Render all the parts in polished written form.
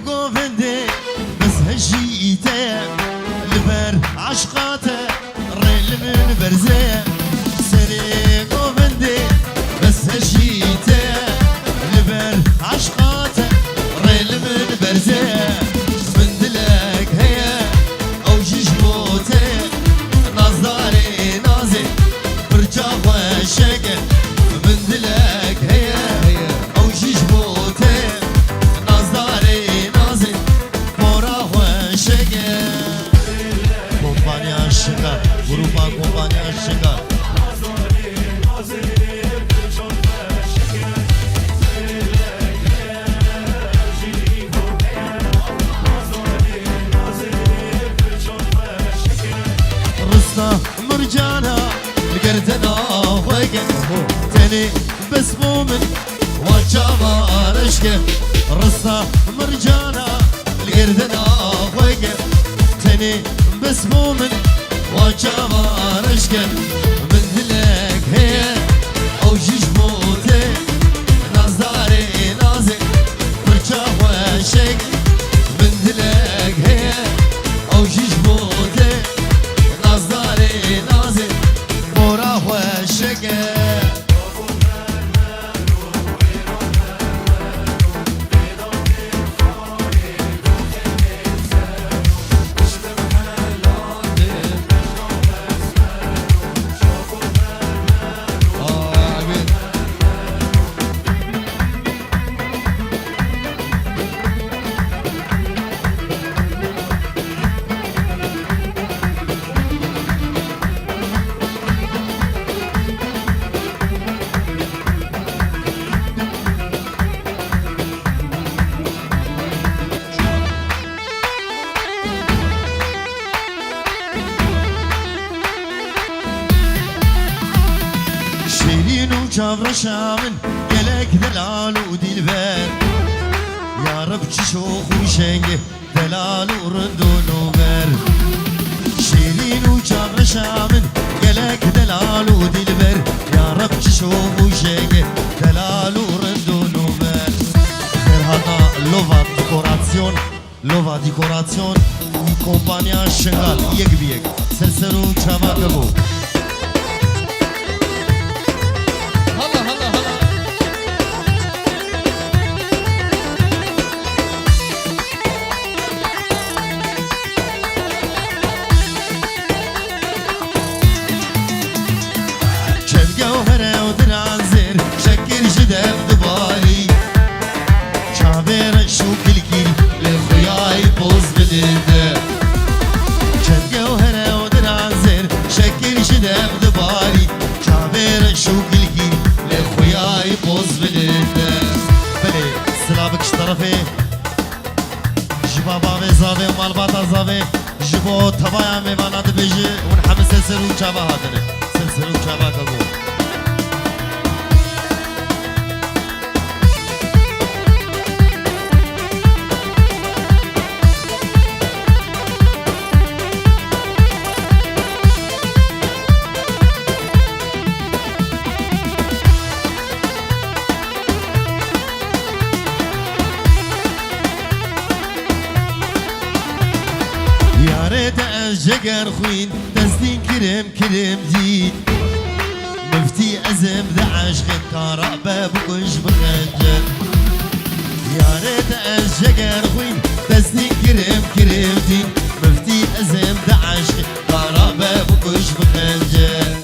قوفندي بس هالشيته البر عشقاته الريل من برزه سري قوفندي بس هالشيته البر عشقاته الريل من برزه من دلك هي او جيجموته نظاري نازي برجا وشقه من دلك هي او جيجموته نظاري نازي برا وشقه كومبانيا شقه غروبا كومبانيا شقه مرجانا القردنا وقت تاني بس مؤمن وجابا رشقه رصة مرجانا القردنا وقت تاني بس مؤمن وجابا رشقه من دلك هي او جيجموتي نظاري نازي برجا وشك من دلك هي او جيجموتي نظاري نازي برا وشقه شافر شامن يلك دلال ودلبر يا رب تشوخ وشنقه دلال ورندون وبر شيرين وشافر شامن يلك دلال ودلبر يا رب تشوخ وشنقه دلال ورندون وبر خير هذا لوفا ديكوراسيون لوفا ديكوراسيون كومبانيا شغال يك بيك سلسلو شبابو جبو تبايا ميوانا دبيجي ونحمل سلسلو چابا هاتنه سلسلو چابا كبو جگر خوین دستین کرم دید مفتي أزم ذا عشق كارابة بكش بخنجر يا ريت أشجر خوين دستين كرم دين مفتي أزم ذا عشق كارابة بكش بخنجر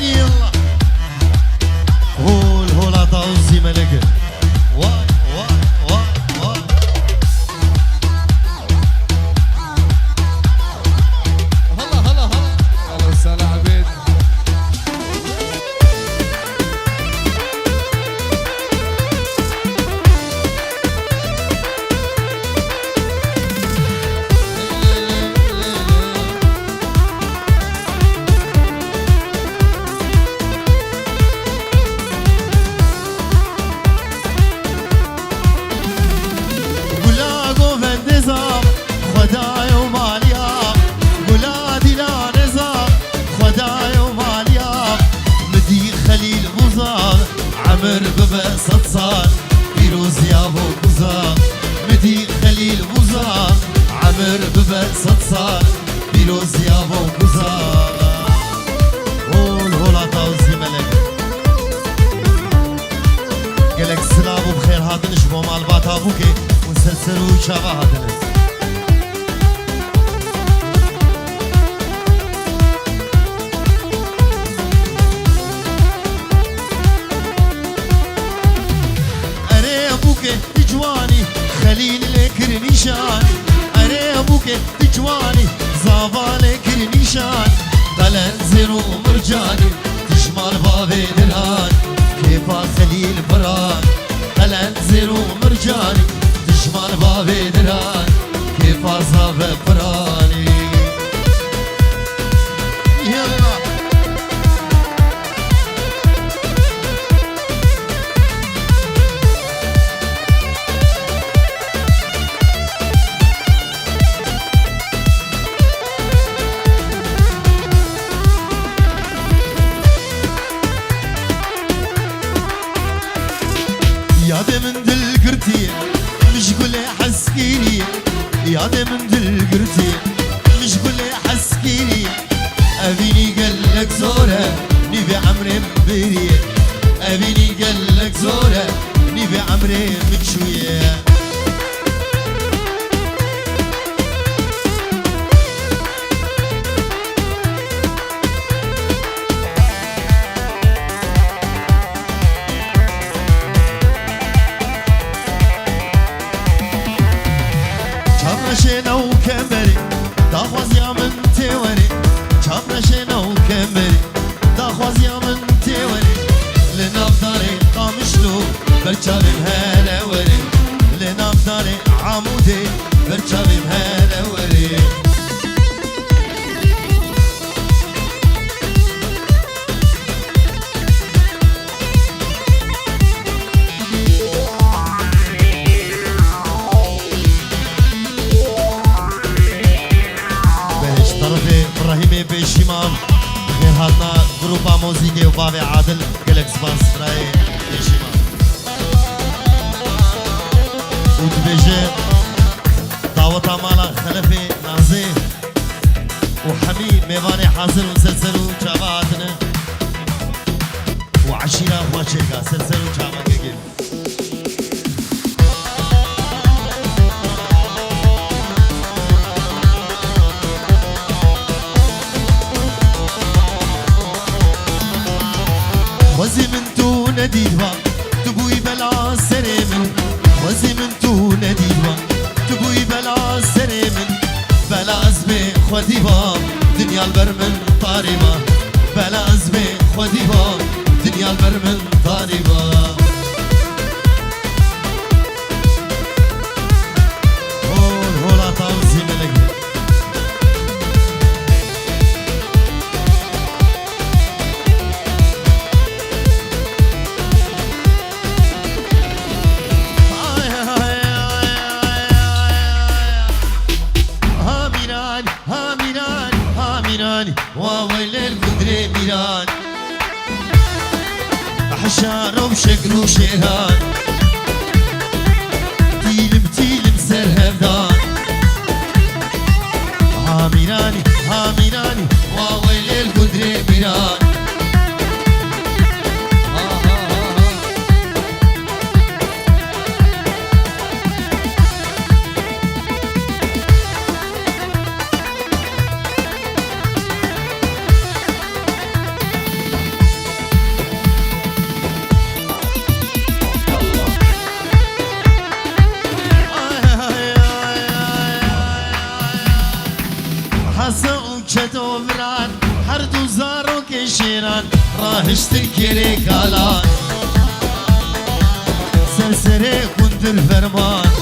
يلا هولا طاوزي ملك واي صد سال پیروزی و گذار هول هولا تاوزی ملک گلک سلام و بخیر هاتنش با مالبات آبو که و سلسل و چاوا هاتنش اره ابوک جوانی خلیل لکر نشان اره ابوک جوانی زاوا لکر نشان دلن زیرو مرجانی تشمال بابی دلان كيفا خليل بران دلن زیرو مرجانی تشمال بابی دلان كيفا صاب براني يلا ياد من دل قرتي مش قولي حسكيني ياد من دل قرتي مش قولي حسكيني أبيني قلك زورة نبي عمري مبيري أبيني قلك زورة نبي عمري متشوية شنا وكمري داخوز يا من توري شابنا شنا وكمري داخوز يا من توري لنفضاري قامشلو برشابي مهلا وري لنفضاري عمودي برشابي مهلا وري ابراهيم بشيمان غير هاتنا جروبا موسيقى وبابي عادل قلك سباس راي بشيمان وتبيجي دعوة مالا خلفي نازي وحمي ميواني حاضر وسلسل وشاباتنا وعشيرة وشيكا سلسل وشاباتنا وزي من تو نديدوا تبوي بلا سريمن وزي من تو نديدوا تبوي بلا سريمن بلا أزمي خديبا دنيا البرمن طاربا بلا أزمي خديبا دنيا البرمن طاربا هولا تاوزي ملك وويل القدري ميران حشار وشكل وشيران تيلم سرهفدان هاميراني وويل القدري ميران چتو مران هر دو زارو کشیران راهشت کلی کالان سرسره کندر فرمان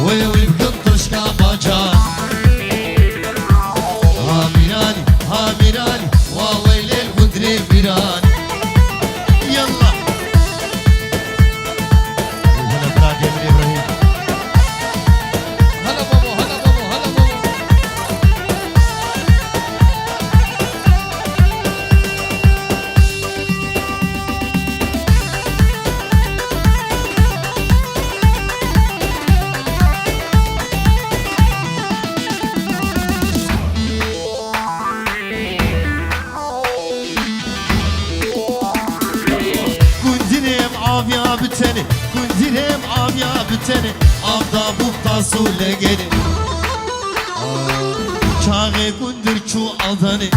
وی بکن ترشکا باجان هامیرانی واویل القدر میران يلا هلا براك يا ابن ابراهيم هلا بابا هلا بابا هلا بابا زیرم آبیا بتنه آب دا بوفتا سوله گنه چاقه گندر چو آدانه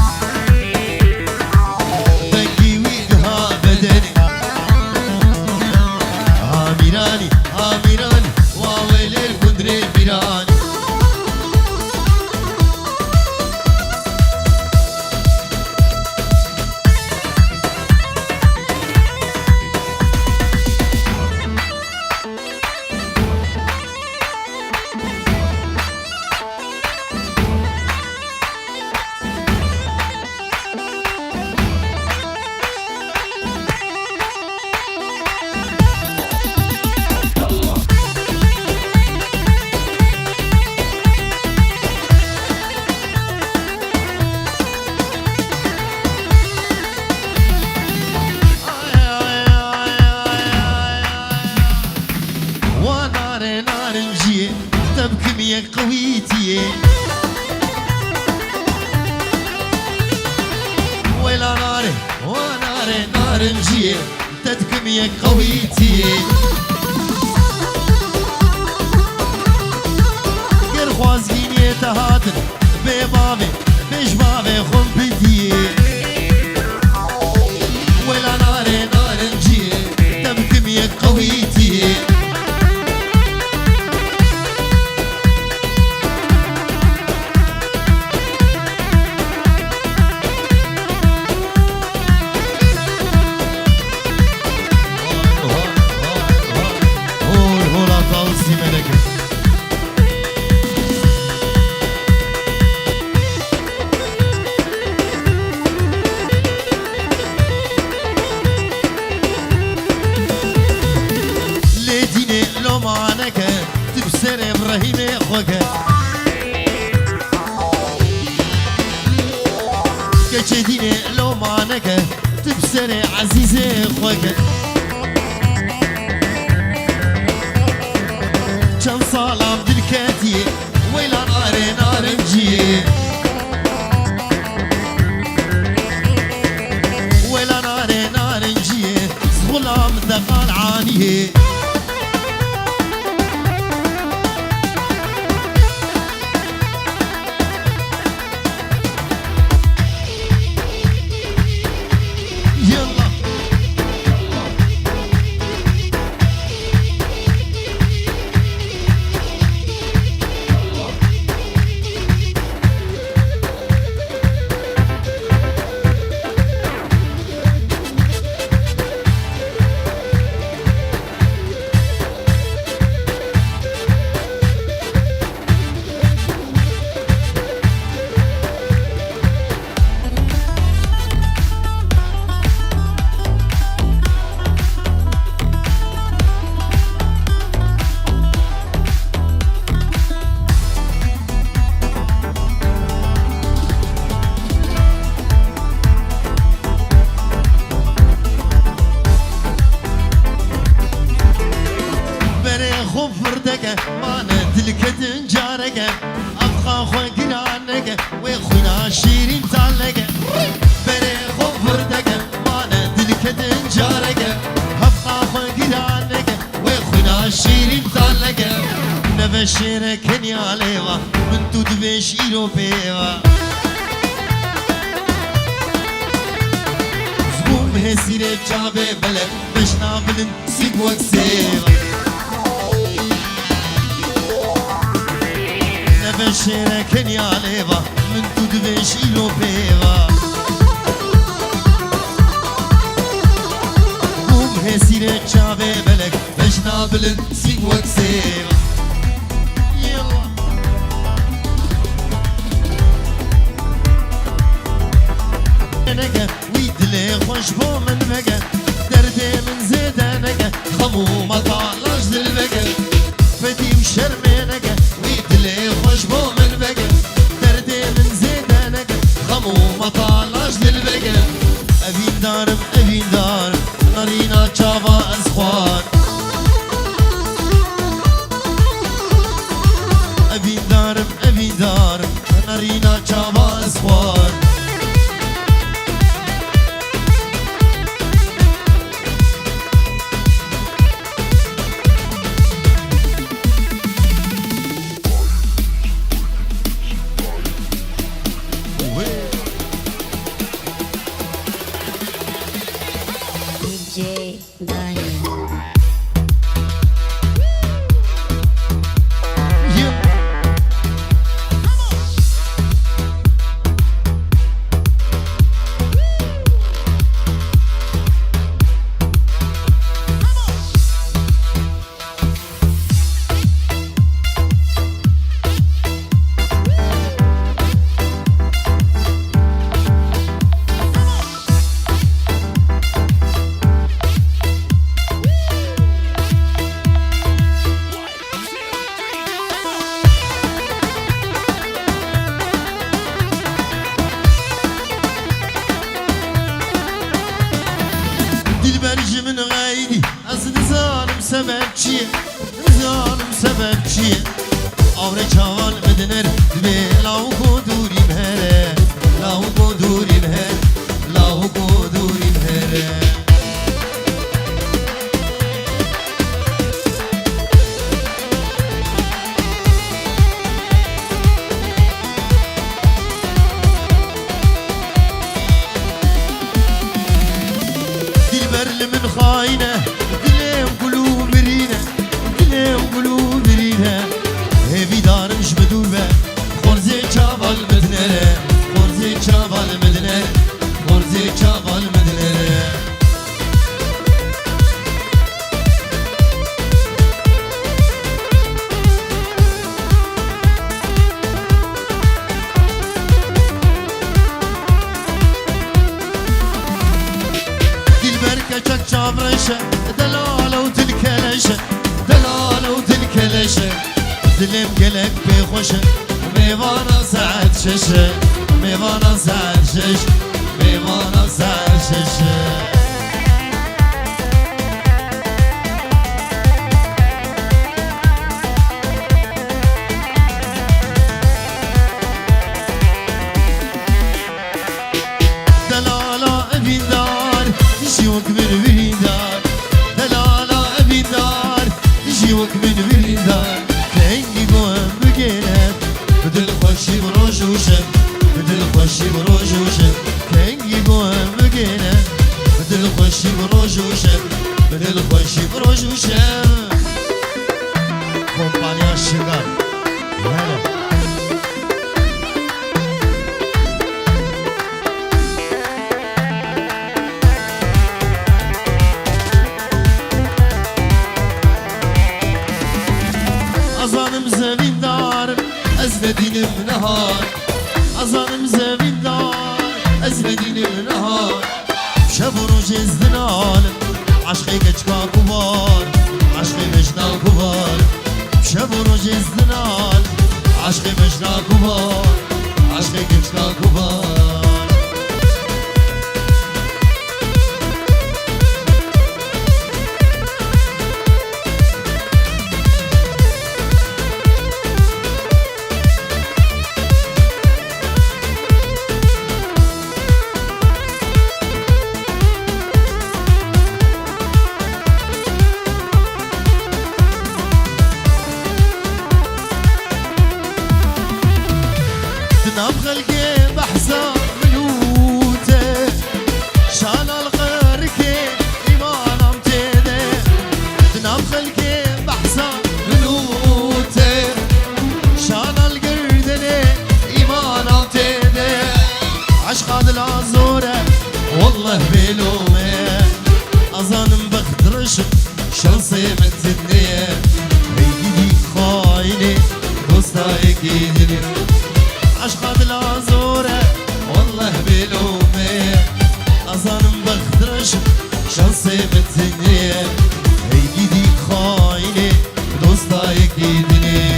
بنگی ویدها بدنه آمیرانی آمیرانی واویلر گندر میرانی قويتي ويلا ناري وناري نار نجي تدكم يا قويتي غير خوازقين يتهاتن ببابي بجبابي خنبتي ويلا ناري نار نجي تدكم يا قويتي تبسر ابراهيم خوكا كجديني لو مانك تبسر عزيزي خوكا كان صالام دلكاتي ويلا ناري نار نجي ويلا ناري نار نجي صغلام دقال عانيه مانا دلك تنجارك أبقى خوي قرانك ويخونا شيرين تعلق بري خفردك مانا دلك تنجارك أبقى خوي قرانك ويخونا شيرين تعلق نفشيرك يا ليوا من تدبش إيرو بيوا زبوم هسيرة جابي بلد بشنا بلن سيبوك سيوا بشيرك يا ليبا من تدبش إلو بيبا قوم هسيرة جابي بلك بشنا بلن سيبوك سيبا يلا نجا ويدلي خوش بو من مجا دردي من زيدانك خمو مطالج للبقى فديم شرمينك ويدلي خوش بو من بقى دردي من زيدانك خمو مطالج للبقى أبين دارم نارينا جابا أزخوان زانم سبب چیه آوره چاوال بدنر دبی لاو کو دوریم هره لاو کو دوریم هر لاو کو دوریم هره من خاينة قليم قلوب رينا قليم قلوب رينا هبي دار مش بدوبة خورزي شابال مدنرة خورزي شابال مدنرة خورزي شابال مدنرة شابرشة دلالة وتلكلشة دلالة وتلكلشة دلم قلب بيخوشة ميوانا سعد ششة ميوانا سعد شش ميوانا سعد ششة دلالة ابي دار يشوك من بيدار دلالة ابي دار يشوك من بيدار تنجي قوام بقينات بدل خوشي بروجوشة بدل خوشي بروجوشة تنجي قوام بقينات بدل خوشي بروجوشة بدل خوشي بروجوشة كومبانيا الشغال هلا أزانم زمین دار از ندینم نهار أزانم زمین دار از ندینم نهار شب و روز ازدنالم عشقی گچکا کبار عشقی مجنا کبار شب و روز ازدنال عشقی مجنا کبار عشقی گچکا کبار نام خلقي بحزان منوته شان الغركي إيمان امتده نام خلقي بحزان منوته شان القردني إيمان امتده عشق هذا العزورة والله بلومه أظن بخدرش شانسي متدنيه هيدي خايني دوستاي كيدني عشق العزورة والله بلومي أظن بخدرش شانسي بتنية هيدي دي خايني دوستا يكيدني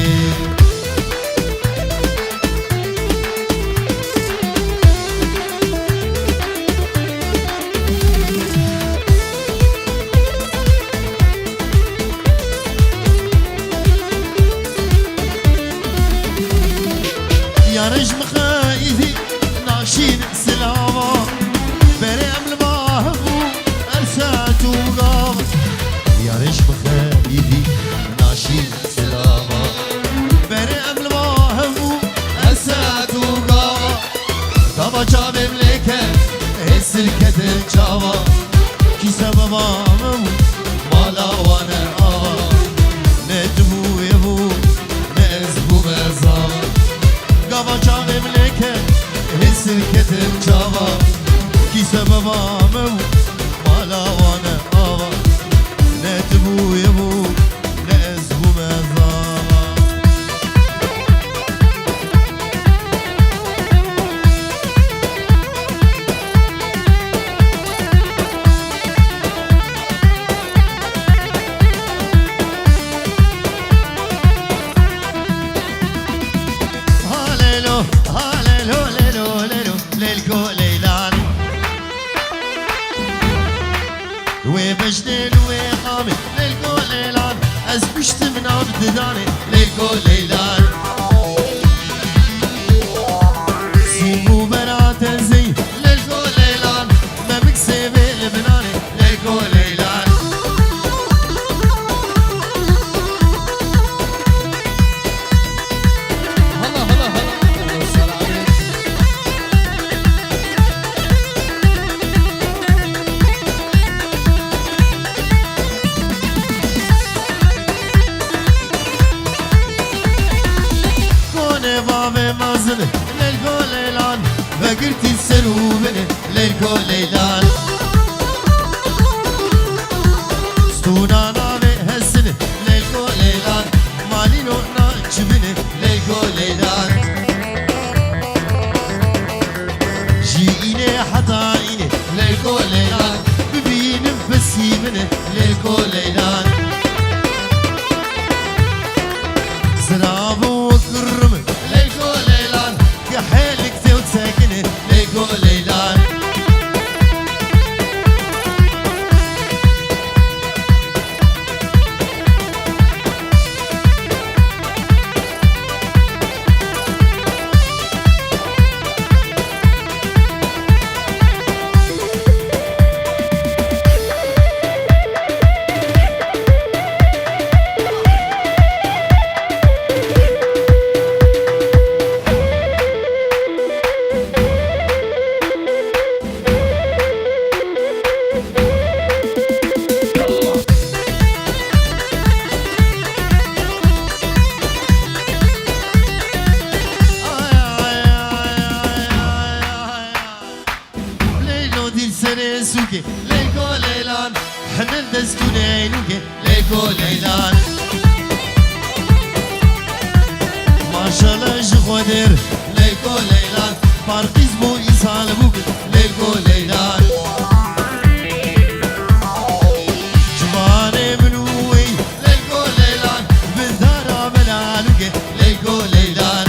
يا نجم خايفي ناشين سلامة بريم الباهبو أرسات وقام يا نجم خايفي ناشين سلامة بريم الباهبو أرسات وقام طبا جاب ملكة السلكة الجاوة كي سببا مالا وانا ندبو يبو نزبو مزام قابا جاوي ملكة السلكة الجاوة كي سببا مالا وانا ندبو يبو نزبو مزام هاليلو هاليلو ليلو ليلو ليلكو ليلان پشت من عبد دانه لیکو لیلان سیمو برات زی لیکو لیلان ممک سیبل بنانه لیکو لیلان هلا هلا هلا سلامت وامه مازنه لیلکو لیلان وگرتی سروبنه لیلکو لیلان ستونا نامه هسنه لیلکو لیلان مالینو ناچبنه لیلکو لیلان جیینه حتایینه لیلکو لیلان ببینم بسیمنه لیلکو لیلان زرابو وكرمه ليكو ليلان كحيلك توت ساكنه ليكو ليلان سوكي ليكو ليلان حنل دستوني عينوكي ليكو ليلان ما شاء الله جخودر ليكو ليلان بارقيز بو إنسان بوك ليكو ليلان جواني منوي ليكو ليلان بندارا منالوكي ليكو ليلان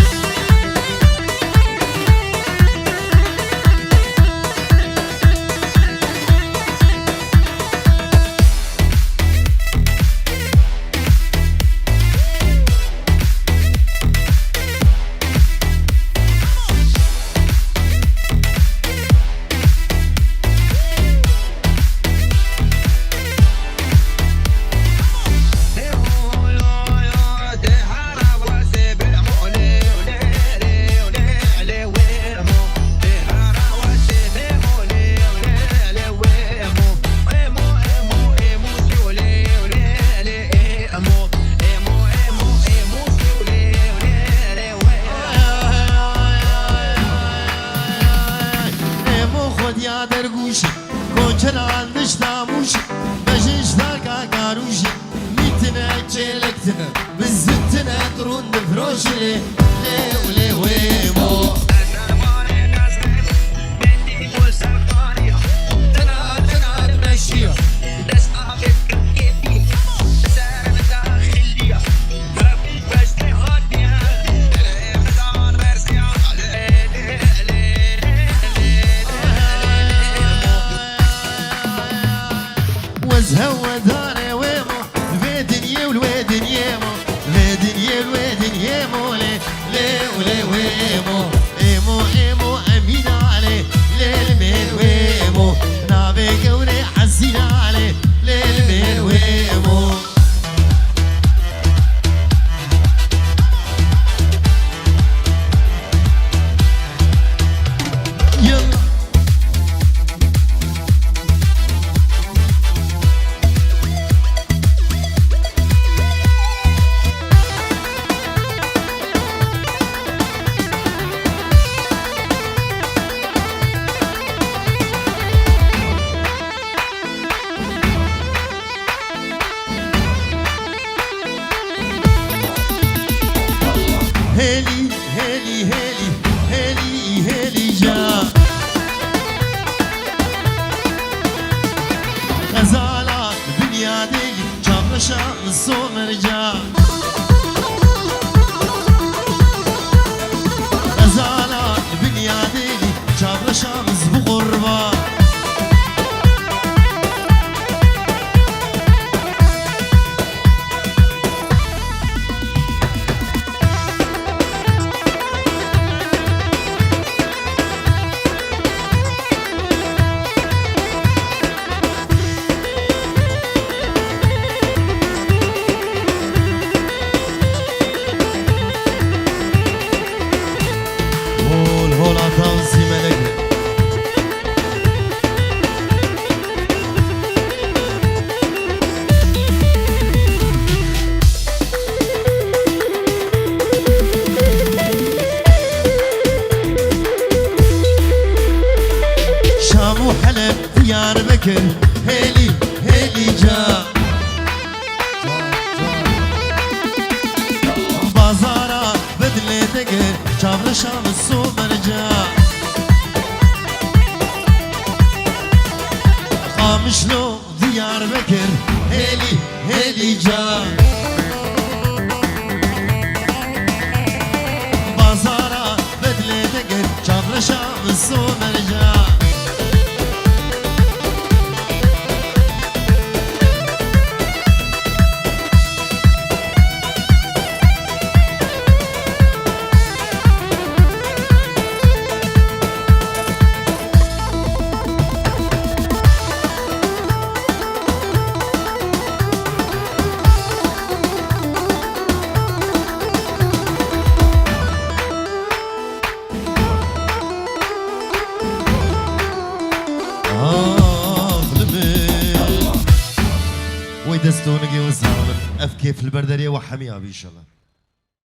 يا درگوشی کنچران دشتاموشی بجشتار کاکاروشی میتنه چلکتنه بزتنه درون دفروشی لیو لیو ایمو هو داري ويمو الويدن يو الويدن يمو الويدن يو الويدن يمو لي لي ويمو ايمو ايمو امين علي ليل من ويمو نابي قوري حزين علي ليل من ويمو يلا هيلي هيلي هيلي هيلي هيلي جا غزالة دنيا ديلي جابرشا الصومر جا غزالة دنيا ديلي جابرشا مزبو غربا بكر هيلي هيلي جا بازارا بدل دقر شابر شام السوبر جا قامشلو ديار بكر هيلي هيلي جا بازارا بدل دقر شابر شام السوبر جا ويدستونقي وزامن أفكي في البردرية وحميها بإن شاء الله.